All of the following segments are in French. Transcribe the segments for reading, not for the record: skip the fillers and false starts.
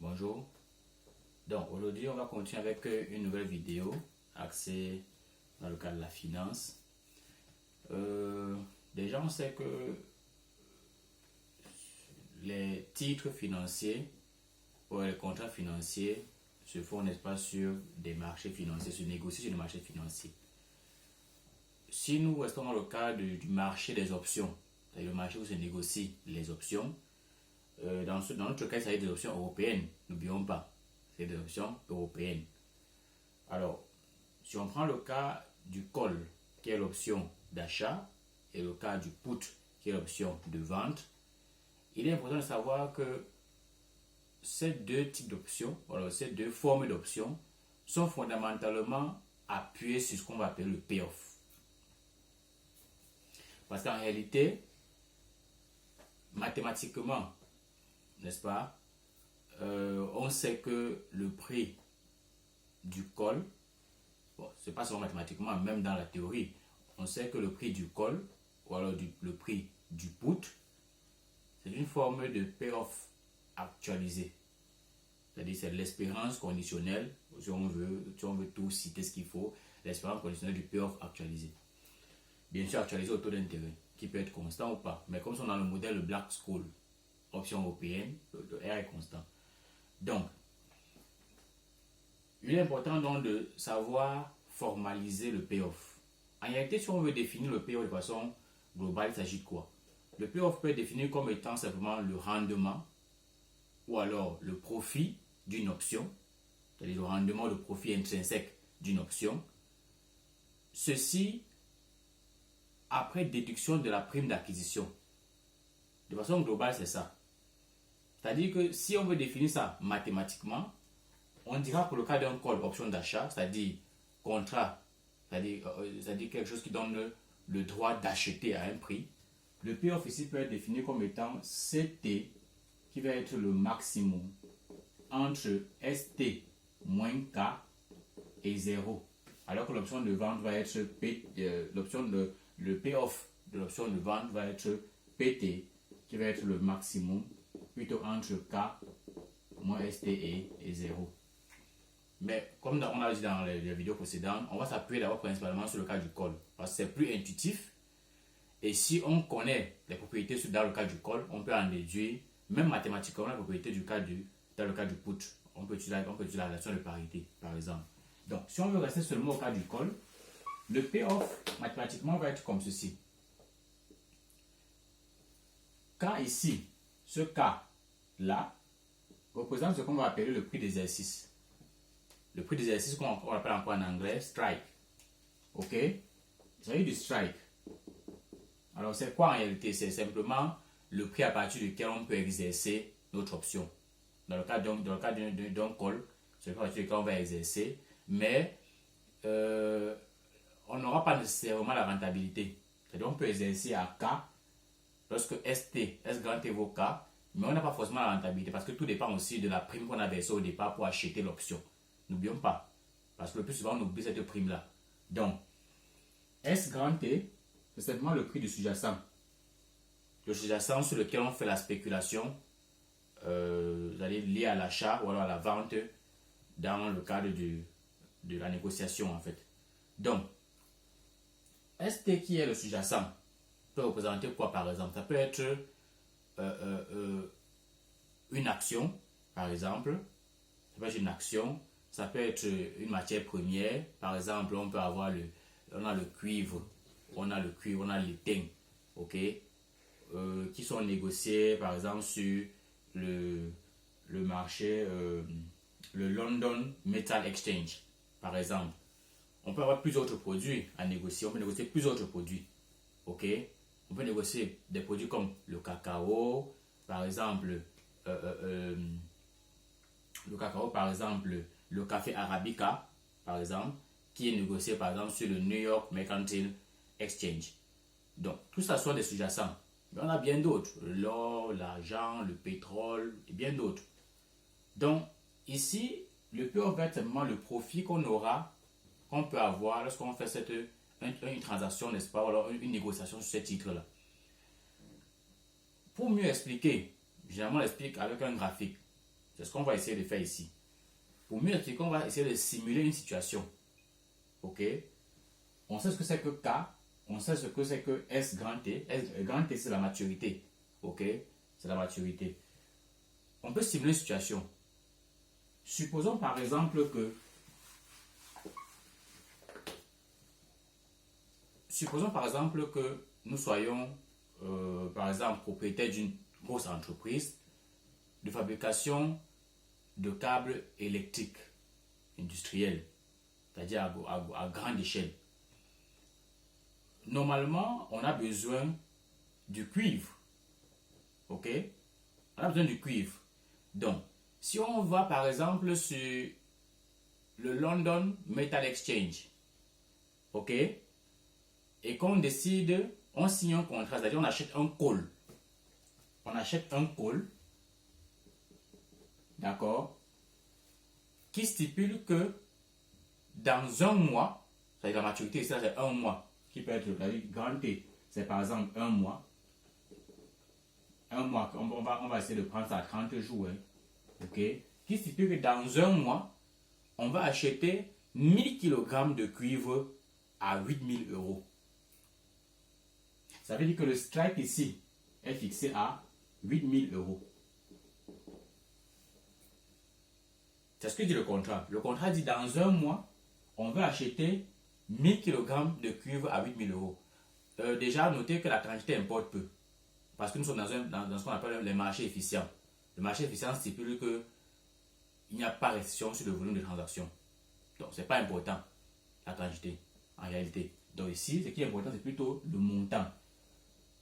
Bonjour. Donc aujourd'hui on va continuer avec une nouvelle vidéo axée dans le cadre de la finance. Déjà on sait que les titres financiers ou les contrats financiers se font, n'est-ce pas, sur des marchés financiers, se négocient sur des marchés financiers. Si nous restons dans le cadre du marché des options, c'est-à-dire le marché où se négocient les options, dans notre cas, il s'agit des options européennes, n'oublions pas, c'est des options européennes. Alors, si on prend le cas du call, qui est l'option d'achat, et le cas du put, qui est l'option de vente, il est important de savoir que ces deux types d'options, alors ces deux formes d'options, sont fondamentalement appuyées sur ce qu'on va appeler le payoff. Parce qu'en réalité, mathématiquement, n'est-ce pas, on sait que le prix du call, bon, c'est pas seulement mathématiquement, même dans la théorie, on sait que le prix du call, ou alors le prix du put, c'est une forme de payoff actualisé. C'est-à-dire c'est l'espérance conditionnelle, si on veut tout citer ce qu'il faut, l'espérance conditionnelle du payoff actualisé. Bien sûr actualisé au taux d'intérêt, qui peut être constant ou pas. Mais comme c'est dans le modèle Black School, option européenne, le R est constant. Donc, il est important donc de savoir formaliser le payoff. En réalité, si on veut définir le payoff de façon globale, il s'agit de quoi? Le payoff peut être défini comme étant simplement le rendement ou alors le profit d'une option, c'est-à-dire le rendement, le profit intrinsèque d'une option. Ceci après déduction de la prime d'acquisition. De façon globale, c'est ça. C'est-à-dire que si on veut définir ça mathématiquement, on dira pour le cas d'un call option d'achat, c'est-à-dire contrat, c'est-à-dire quelque chose qui donne le droit d'acheter à un prix. Le payoff ici peut être défini comme étant CT qui va être le maximum entre ST moins K et 0. Alors que l'option de vente va être le payoff de l'option de vente va être PT qui va être le maximum plutôt entre K moins ST et 0. Mais comme on a dit dans les vidéos précédentes, on va s'appuyer d'abord principalement sur le cas du call parce que c'est plus intuitif. Et si on connaît les propriétés dans le cas du call, on peut en déduire, même mathématiquement, la propriété dans le cas du put. On peut utiliser la relation de parité, par exemple. Donc, si on veut rester seulement au cas du call, le payoff, mathématiquement, va être comme ceci. Quand ici, ce cas-là, représente ce qu'on va appeler le prix d'exercice. Le prix d'exercice qu'on appelle encore en anglais strike. Ok? Il s'agit du strike. Alors, c'est quoi en réalité? C'est simplement le prix à partir duquel on peut exercer notre option. Dans le cas d'un call, c'est le prix à partir duquel on va exercer, mais on n'aura pas nécessairement la rentabilité. C'est-à-dire on peut exercer à K lorsque S grand T vaut K, mais on n'a pas forcément la rentabilité parce que tout dépend aussi de la prime qu'on a versée au départ pour acheter l'option. N'oublions pas, parce que le plus souvent on oublie cette prime-là. Donc, S grand T, c'est simplement le prix du sous-jacent. Le sous-jacent sur lequel on fait la spéculation, liée à l'achat ou alors à la vente dans le cadre de la négociation en fait. Donc, ST qui est le sous-jacent peut représenter quoi par exemple? Ça peut être une action par exemple, ça peut être une action, ça peut être une matière première, par exemple on peut avoir on a le cuivre, on a l'étain, ok, qui sont négociés par exemple sur le marché, le London Metal Exchange par exemple. On peut avoir plusieurs autres produits à négocier, on peut négocier plusieurs autres produits, ok. On peut négocier des produits comme le cacao, par exemple, le café Arabica, par exemple, qui est négocié par exemple sur le New York Mercantile Exchange. Donc, tout ça sont des sous-jacents. Mais on a bien d'autres, l'or, l'argent, le pétrole et bien d'autres. Donc, ici, le payoff va être simplement le profit qu'on peut avoir lorsqu'on fait une transaction, n'est-ce pas, ou alors une négociation sur ces titres-là. Pour mieux expliquer, généralement on l'explique avec un graphique. C'est ce qu'on va essayer de faire ici. Pour mieux expliquer, on va essayer de simuler une situation. Ok? On sait ce que c'est que K, on sait ce que c'est que S grand T. S grand T, c'est la maturité. Ok? C'est la maturité. On peut simuler une situation. Supposons par exemple que nous soyons, par exemple, propriétaires d'une grosse entreprise de fabrication de câbles électriques industriels, c'est-à-dire à grande échelle. Normalement, on a besoin du cuivre. Ok? On a besoin du cuivre. Donc, si on va par exemple sur le London Metal Exchange, ok? Et qu'on décide, on signe un contrat, c'est-à-dire on achète un call. On achète un call, d'accord, qui stipule que dans un mois, c'est-à-dire la maturité, c'est un mois, qui peut être grand T, c'est par exemple un mois. Un mois, on va essayer de prendre ça à 30 jours, hein, ok, qui stipule que dans un mois, on va acheter 1000 kg de cuivre à 8000 euros. Ça veut dire que le strike ici est fixé à 8000 euros. C'est ce que dit le contrat. Le contrat dit dans un mois, on va acheter 1000 kg de cuivre à 8000 euros. Déjà, notez que la quantité importe peu. Parce que nous sommes dans ce qu'on appelle les marchés efficients. Le marché efficient stipule qu'il n'y a pas de restriction sur le volume de transactions. Donc, ce n'est pas important, la quantité, en réalité. Donc ici, ce qui est important, c'est plutôt le montant.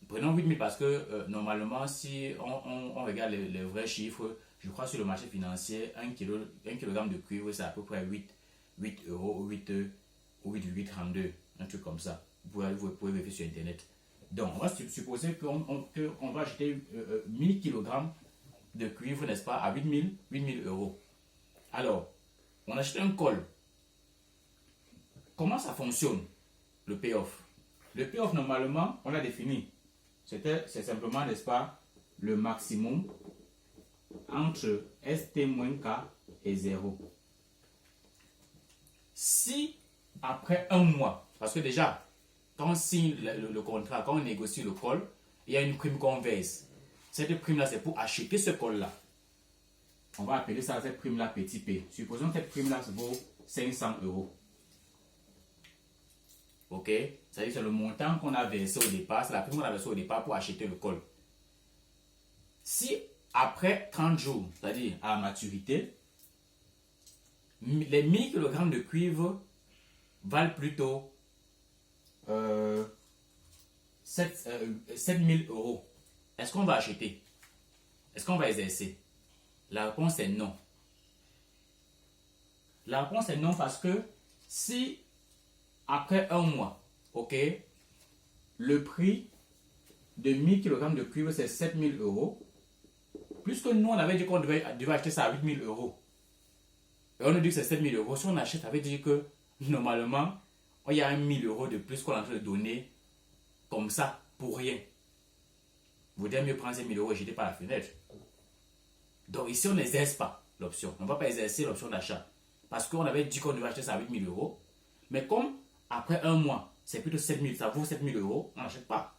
Prenons 8000 parce que normalement, si on regarde les vrais chiffres, je crois sur le marché financier, 1 kg de cuivre, c'est à peu près 8 euros ou 8,32, un truc comme ça. Vous pouvez vérifier sur Internet. Donc, on va supposer qu'on va acheter 1000 kg de cuivre, n'est-ce pas, à 8000 euros. Alors, on achète un call. Comment ça fonctionne, le payoff? Le payoff, normalement, on l'a défini. C'est simplement, n'est-ce pas, le maximum entre ST-K et 0. Si, après un mois, parce que déjà, quand on signe le contrat, quand on négocie le call, il y a une prime qu'on verse. Cette prime-là, c'est pour acheter ce call-là. On va appeler ça, cette prime-là, petit p. Supposons que cette prime-là vaut 500 euros. Ok? C'est-à-dire que c'est le montant qu'on a versé au départ, c'est la prime qu'on a versée au départ pour acheter le call. Si après 30 jours, c'est-à-dire à la maturité, les 1000 kg de cuivre valent plutôt 7000 euros. Est-ce qu'on va acheter? Est-ce qu'on va exercer? La réponse est non. La réponse est non parce que si après un mois, ok, le prix de 1000 kg de cuivre c'est 7000 euros, puisque nous on avait dit qu'on devait acheter ça à 8000 euros, et on nous dit que c'est 7000 euros, si on achète, ça veut dire que normalement, il y a 1000 euros de plus qu'on est en train de donner comme ça, pour rien. Vous devez mieux prendre ces 1000 euros et jeter par la fenêtre. Donc ici, on n'exerce pas l'option. On ne va pas exercer l'option d'achat. Parce qu'on avait dit qu'on devait acheter ça à 8000 euros. Mais comme après un mois, c'est plutôt 7000, ça vaut 7000 euros, on n'achète pas.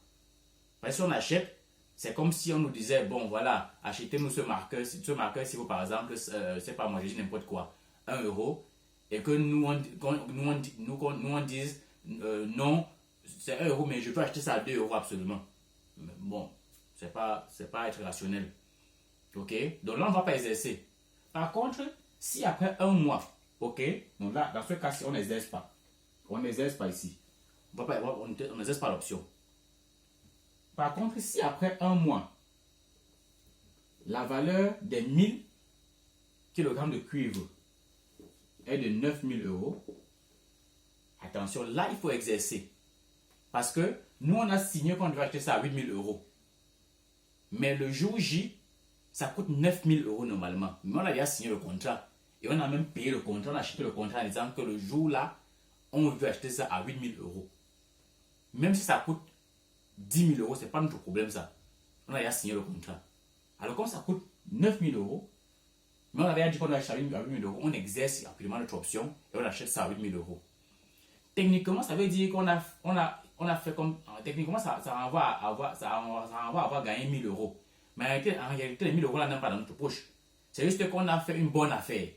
Parce que si on achète, c'est comme si on nous disait, bon voilà, achetez-nous ce marqueur. Ce marqueur, si vous par exemple, c'est pas moi, je dis n'importe quoi, 1 euro. Et que nous on dise, non, c'est 1 euro, mais je peux acheter ça à 2 euros absolument. Mais bon, c'est pas être rationnel. Ok? Donc là, on ne va pas exercer. Par contre, si après un mois, ok? Donc là, dans ce cas-ci, on n'exerce pas. On n'exerce pas ici. On n'exerce pas l'option. Par contre, si après un mois, la valeur des 1000 kg de cuivre est de 9000 euros, attention, là, il faut exercer. Parce que nous, on a signé qu'on devait acheter ça à 8000 euros. Mais le jour J, ça coûte 9000 euros normalement. Mais on a déjà signé le contrat. Et on a même payé le contrat. On a acheté le contrat en disant que le jour là, on veut acheter ça à 8000 euros. Même si ça coûte 10 000 euros, ce n'est pas notre problème ça. On a déjà signé le contrat. Alors comme ça coûte 9000 euros, Mais on avait dit qu'on achète à 8 000 euros. On exerce rapidement notre option et on achète ça à 8 000 euros. Techniquement, ça veut dire qu'on a fait comme. Techniquement, ça renvoie à avoir gagné 1 000 euros. Mais en réalité, les 1 000 euros là n'ont pas dans notre poche. C'est juste qu'on a fait une bonne affaire.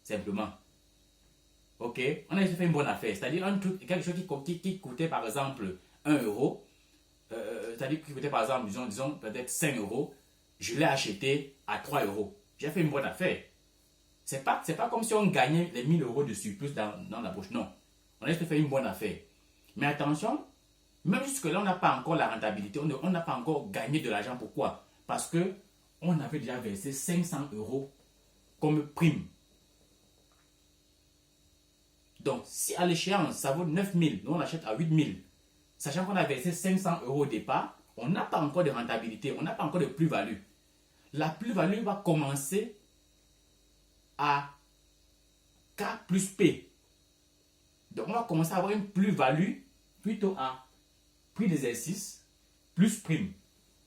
Simplement. Ok? On a juste fait une bonne affaire. C'est-à-dire quelque chose qui coûtait par exemple 1 euro. C'est-à-dire qui coûtait par exemple, disons peut-être 5 euros. Je l'ai acheté à 3 euros. J'ai fait une bonne affaire. C'est pas comme si on gagnait les 1 000 euros de surplus dans la poche. Non. On a juste fait une bonne affaire. Mais attention, même jusque-là, on n'a pas encore la rentabilité. On n'a pas encore gagné de l'argent. Pourquoi? Parce que on avait déjà versé 500 euros comme prime. Donc, si à l'échéance, ça vaut 9 000, nous on achète à 8 000, sachant qu'on a versé 500 euros au départ, on n'a pas encore de rentabilité, on n'a pas encore de plus-value. La plus-value va commencer à K plus P. Donc, on va commencer à avoir une plus-value plutôt à prix d'exercice plus prime.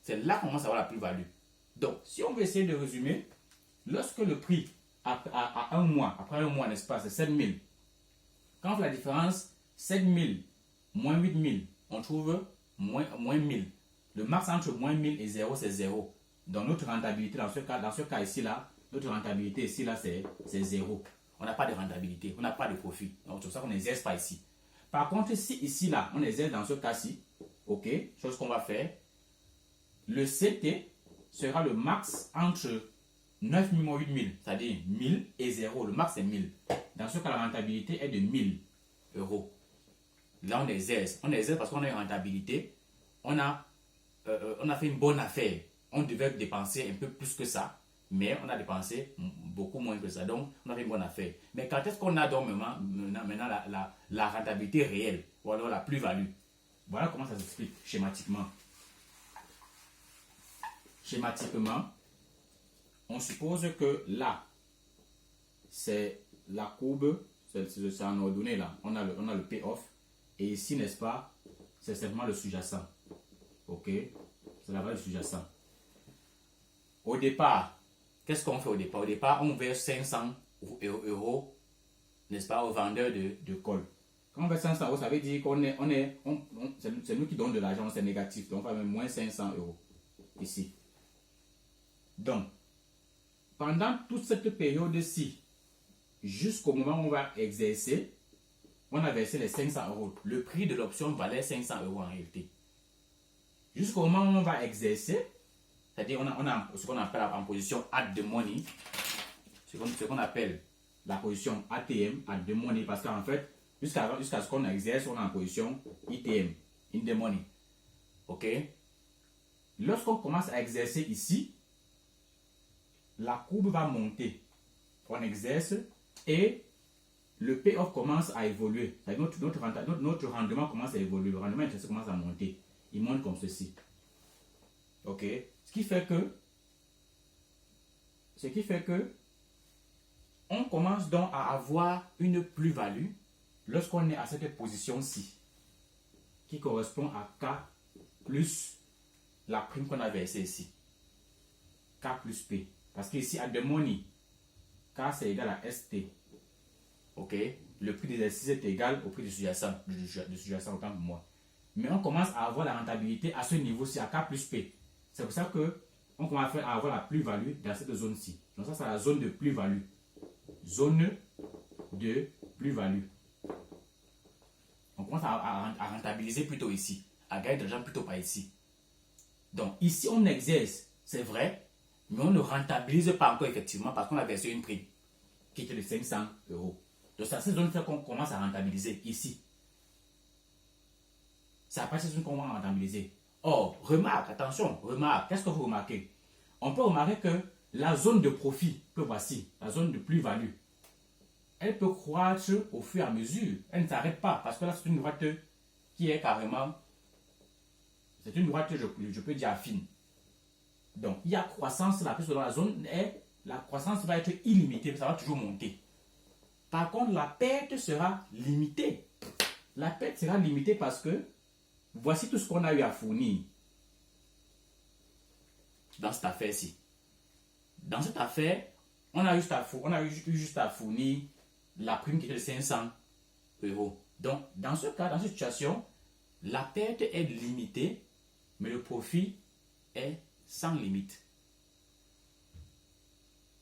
C'est là qu'on commence à avoir la plus-value. Donc, si on veut essayer de résumer, lorsque le prix à un mois, après un mois, n'est-ce pas, c'est 7 000. Quand on fait la différence, 7 000 moins 8 000, on trouve moins 1 000. Le max entre moins 1 000 et 0, c'est 0. Donc, notre rentabilité, dans ce cas ici, là, notre rentabilité ici, là, c'est 0. On n'a pas de rentabilité, on n'a pas de profit. Donc, c'est pour ça qu'on n'exerce pas ici. Par contre, si ici, là, on exerce dans ce cas-ci, ok, chose qu'on va faire, le CT sera le max entre 9 000 moins 8 000, c'est-à-dire 1000 et 0. Le max, c'est 1000. Dans ce cas, la rentabilité est de 1000 euros. Là, on exerce. On exerce parce qu'on a une rentabilité. On a fait une bonne affaire. On devait dépenser un peu plus que ça, mais on a dépensé beaucoup moins que ça. Donc, on a fait une bonne affaire. Mais quand est-ce qu'on a donc maintenant la rentabilité réelle, ou alors la plus-value? Voilà comment ça s'explique schématiquement. Schématiquement, on suppose que là, c'est la courbe, c'est en ordonnée là. On a le payoff. Et ici, n'est-ce pas, c'est simplement le sous-jacent. Ok? C'est la valeur du sous-jacent. Au départ, qu'est-ce qu'on fait au départ? Au départ, on verse 500 euros, n'est-ce pas, au vendeur de colle. Quand on verse 500 euros, ça veut dire c'est nous qui donnons de l'argent, c'est négatif. Donc, on va mettre moins 500 euros ici. Donc, pendant toute cette période-ci, jusqu'au moment où on va exercer, on a versé les 500 euros. Le prix de l'option valait 500 euros en réalité. Jusqu'au moment où on va exercer, c'est-à-dire on a ce qu'on appelle en position at the money, ce qu'on appelle la position ATM, at the money, parce qu'en fait, jusqu'à ce qu'on exerce, on est en position ITM, in the money. Ok? Lorsqu'on commence à exercer ici, la courbe va monter. On exerce et le payoff commence à évoluer. Notre rendement commence à évoluer. Le rendement intéressé commence à monter. Il monte comme ceci. Ok? Ce qui fait que on commence donc à avoir une plus-value lorsqu'on est à cette position-ci, qui correspond à K plus la prime qu'on a versée ici. K plus P. Parce qu'ici, à the money, K c'est égal à ST. Ok? Le prix d'exercice est égal au prix du sous-jacent, autant pour moi. Mais on commence à avoir la rentabilité à ce niveau-ci, à K plus P. C'est pour ça qu'on commence à avoir la plus-value dans cette zone-ci. Donc ça, c'est la zone de plus-value. Zone de plus-value. On commence à rentabiliser plutôt ici, à gagner de l'argent plutôt par ici. Donc ici, on exerce, c'est vrai, mais on ne rentabilise pas encore effectivement parce qu'on a versé une prime qui était de 500 euros. Donc c'est à cette zone qu'on commence à rentabiliser ici. C'est à partir de cette zone qu'on va rentabiliser. Or, remarque, attention, remarque, qu'est-ce que vous remarquez? On peut remarquer que la zone de profit, que voici, la zone de plus-value, elle peut croître au fur et à mesure. Elle ne s'arrête pas parce que là, c'est une droite qui est carrément, c'est une droite, je peux dire, fine. Donc, il y a croissance là, puisque dans la zone, la croissance va être illimitée, ça va toujours monter. Par contre, la perte sera limitée. La perte sera limitée parce que voici tout ce qu'on a eu à fournir dans cette affaire-ci. Dans cette affaire, on a juste à fournir la prime qui est de 500 euros. Donc, dans ce cas, dans cette situation, la perte est limitée, mais le profit est sans limite.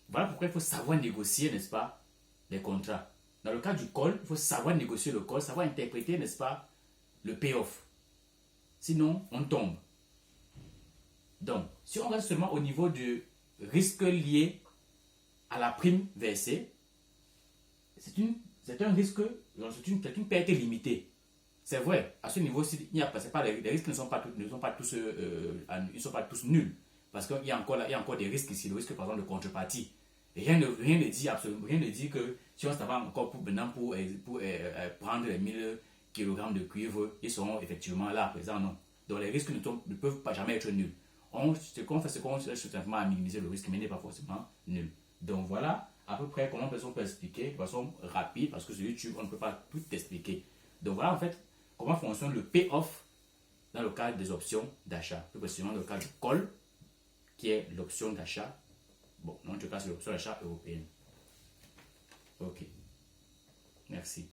Voilà pourquoi il faut savoir négocier, n'est-ce pas, les contrats. Dans le cas du call, il faut savoir négocier le call, savoir interpréter, n'est-ce pas, le payoff. Sinon, on tombe. Donc, si on reste seulement au niveau du risque lié à la prime versée, c'est un risque, c'est une perte limitée. C'est vrai, à ce niveau-ci, les risques ne sont pas tous nuls. Parce qu'il y a encore des risques ici, le risque par exemple de contrepartie. Et rien ne dit que si on s'avance encore pour prendre les 1000 kg de cuivre, ils seront effectivement là à présent, non. Donc les risques ne peuvent pas jamais être nuls. Ce qu'on cherche simplement à minimiser le risque, mais n'est pas forcément nul. Donc voilà à peu près comment on peut expliquer de façon rapide, parce que sur YouTube, on ne peut pas tout expliquer. Donc voilà en fait comment fonctionne le payoff dans le cadre des options d'achat. Plus précisément dans le cadre du call, qui est l'option d'achat. Bon, dans ce cas, c'est l'option d'achat européenne. Ok. Merci.